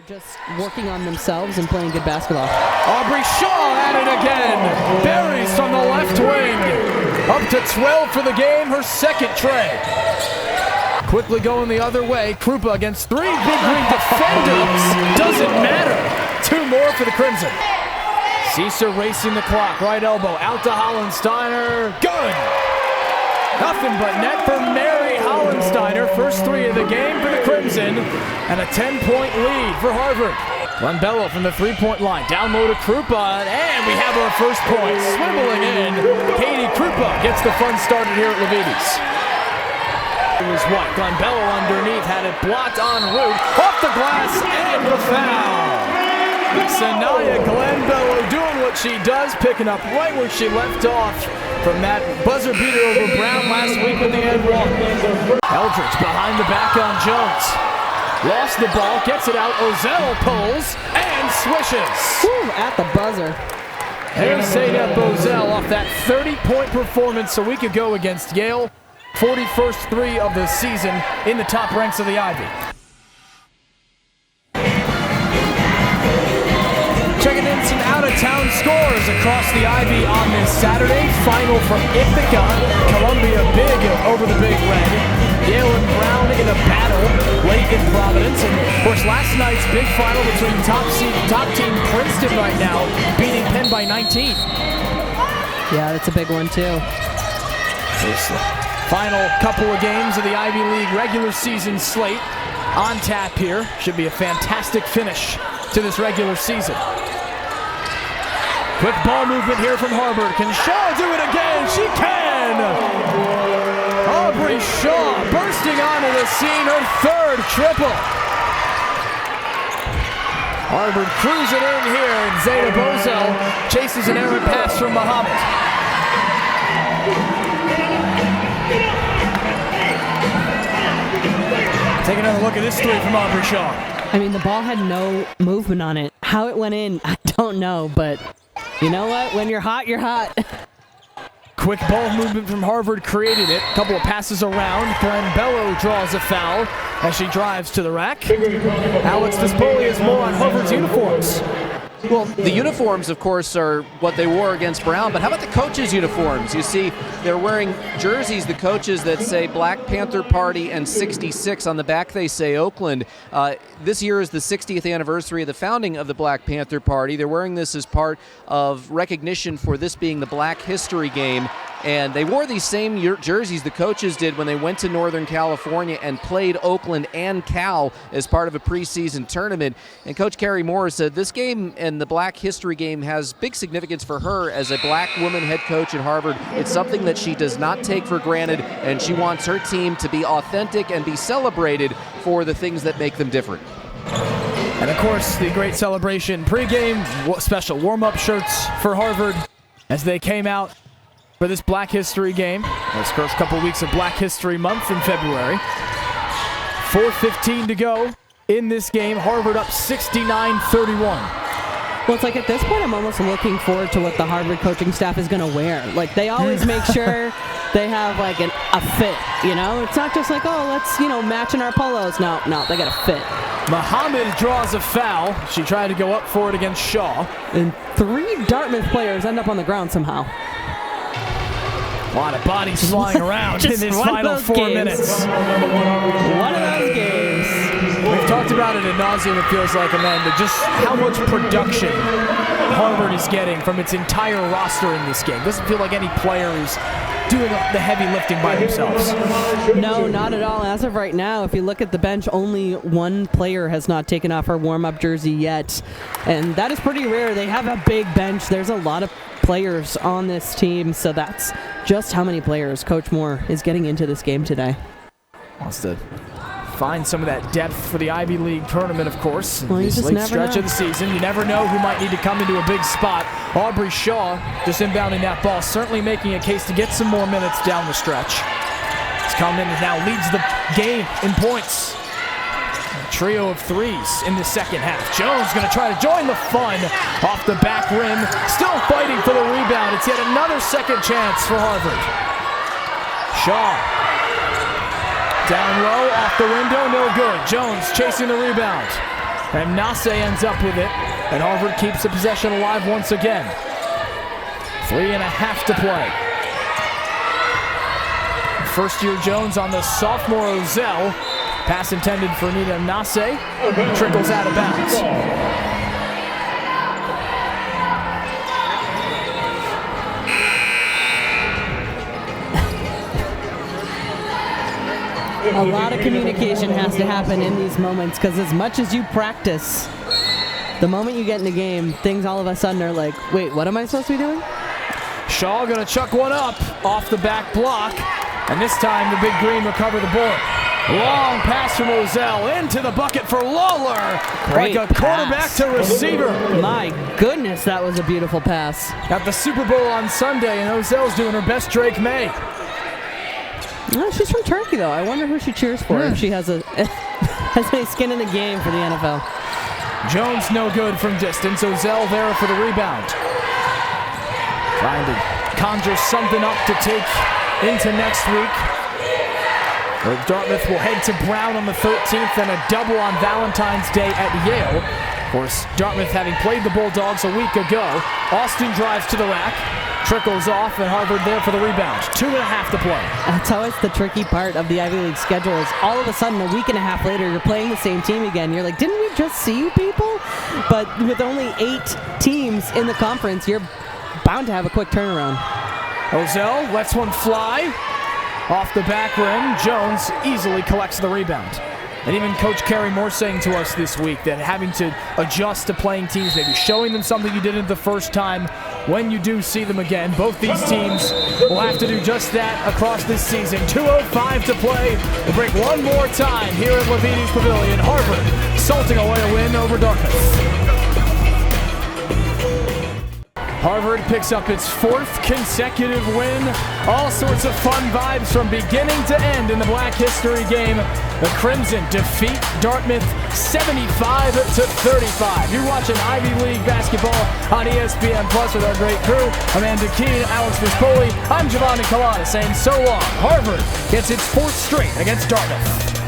Just working on themselves and playing good basketball. Aubrey Shaw at it again. Berries from the left wing. Up to 12 for the game, her second tray. Quickly going the other way. Krupa against three big green defenders. Doesn't matter. Two more for the Crimson. Caesar racing the clock. Right elbow out to Hollensteiner. Good. Nothing but net for Mary Hollensteiner. First three of the game for the Crimson. And a 10-point lead for Harvard. Bello from the three-point line. Down low to Krupa. And we have our first point. Swiveling in. Katie Krupa gets the fun started here at Levites. It was what? Bello underneath. Had it blocked en route. Off the glass and the foul. Sanaya Bello doing what she does. Picking up right where she left off from that buzzer beater over Brown last week with the end one. Eldridge behind the back on Jones. Lost the ball, gets it out. Ozell pulls and swishes. Woo, at the buzzer. There's Zeynep Ozell off that 30-point performance a week ago against Yale. 41st three of the season in the top ranks of the Ivy. Checking in some out-of-town scores across the Ivy on this Saturday. Final from Ithaca. Columbia big over the Big Red. Yale and Brown in a battle late in Providence. And, of course, last night's big final between top team Princeton right now, beating Penn by 19. Yeah, that's a big one, too. Final couple of games of the Ivy League regular season slate on tap here. Should be a fantastic finish to this regular season. Quick ball movement here from Harvard. Can Shaw do it again? She can! Aubrey Shaw bursting onto the scene, her third triple. Harvard cruising in here, and Zeynep Ozell chases an errant pass from Muhammad. Take another look at this three from Aubrey Shaw. I mean, the ball had no movement on it. How it went in, I don't know, but you know what? When you're hot, you're hot. Quick ball movement from Harvard created it. Couple of passes around. Bello draws a foul as she drives to the rack. Alex Despoli is more on Harvard's uniforms. Well, the uniforms, of course, are what they wore against Brown, but how about the coaches' uniforms? You see, they're wearing jerseys, the coaches that say Black Panther Party and 66. On the back, they say Oakland. This year is the 60th anniversary of the founding of the Black Panther Party. They're wearing this as part of recognition for this being the Black History Game. And they wore these same jerseys the coaches did when they went to Northern California and played Oakland and Cal as part of a preseason tournament. And Coach Carrie Moore said this game and the Black History Game has big significance for her as a black woman head coach at Harvard. It's something that she does not take for granted, and she wants her team to be authentic and be celebrated for the things that make them different. And of course, the great celebration pregame, special warm-up shirts for Harvard as they came out for this Black History Game. This first couple weeks of Black History Month in February. 4:15 to go in this game. Harvard up 69-31. Well, it's like at this point, I'm almost looking forward to what the Harvard coaching staff is going to wear. Like, they always make sure they have, like, a fit, you know? It's not just like, oh, let's, match in our polos. No, they got a fit. Muhammad draws a foul. She tried to go up for it against Shaw. And three Dartmouth players end up on the ground somehow. A lot of bodies flying around in this final 4 minutes. One of those games. We've talked about it ad nauseum, it feels like, Amanda, just how much production Harvard is getting from its entire roster in this game. Doesn't feel like any player is doing the heavy lifting by themselves. No, not at all. As of right now, if you look at the bench, only one player has not taken off her warm-up jersey yet. And that is pretty rare. They have a big bench. There's a lot of players on this team, so that's just how many players Coach Moore is getting into this game today. Wants to find some of that depth for the Ivy League tournament, of course. Well, this late stretch of the season, you never know who might need to come into a big spot. Aubrey Shaw just inbounding that ball, certainly making a case to get some more minutes down the stretch. He's come in and now leads the game in points. A trio of threes in the second half. Jones going to try to join the fun off the back rim. Still fighting for the rebound. It's yet another second chance for Harvard. Shaw down low, off the window, no good. Jones chasing the rebound. And Nase ends up with it, and Harvard keeps the possession alive once again. 3.5 to play. First-year Jones on the sophomore Ozell. Pass intended for Nina Nase. Trickles out of bounds. A lot of communication has to happen in these moments, because as much as you practice, the moment you get in the game, things all of a sudden are like, wait, what am I supposed to be doing? Shaw gonna chuck one up off the back block, and this time the Big Green recover the board. Long pass from Ozell into the bucket for Lawler. Great like a quarterback pass to receiver. My goodness, that was a beautiful pass. At the Super Bowl on Sunday, and Ozell's doing her best Drake May. No, she's from Turkey, though. I wonder who she cheers for, if she has any skin in the game for the NFL. Jones no good from distance. Ozell there for the rebound. Trying to conjure something up to take into next week. Dartmouth will head to Brown on the 13th and a double on Valentine's Day at Yale. Of course, Dartmouth having played the Bulldogs a week ago. Austin drives to the rack, trickles off, and Harvard there for the rebound. 2.5 to play. That's always the tricky part of the Ivy League schedule is all of a sudden a week and a half later you're playing the same team again. You're like, didn't we just see you people? But with only 8 teams in the conference, you're bound to have a quick turnaround. Ozell lets one fly. Off the back rim, Jones easily collects the rebound. And even Coach Kerry Moore saying to us this week that having to adjust to playing teams, maybe showing them something you didn't the first time when you do see them again. Both these teams will have to do just that across this season. 2:05 to play. We'll break one more time here at Levites Pavilion. Harvard salting away a win over Dartmouth. Harvard picks up its 4th consecutive win. All sorts of fun vibes from beginning to end in the Black History game. The Crimson defeat Dartmouth 75-35. You're watching Ivy League basketball on ESPN Plus with our great crew. Amanda Keene, Alex Vespoli. I'm Giovanni Culotta saying so long. Harvard gets its 4th straight against Dartmouth.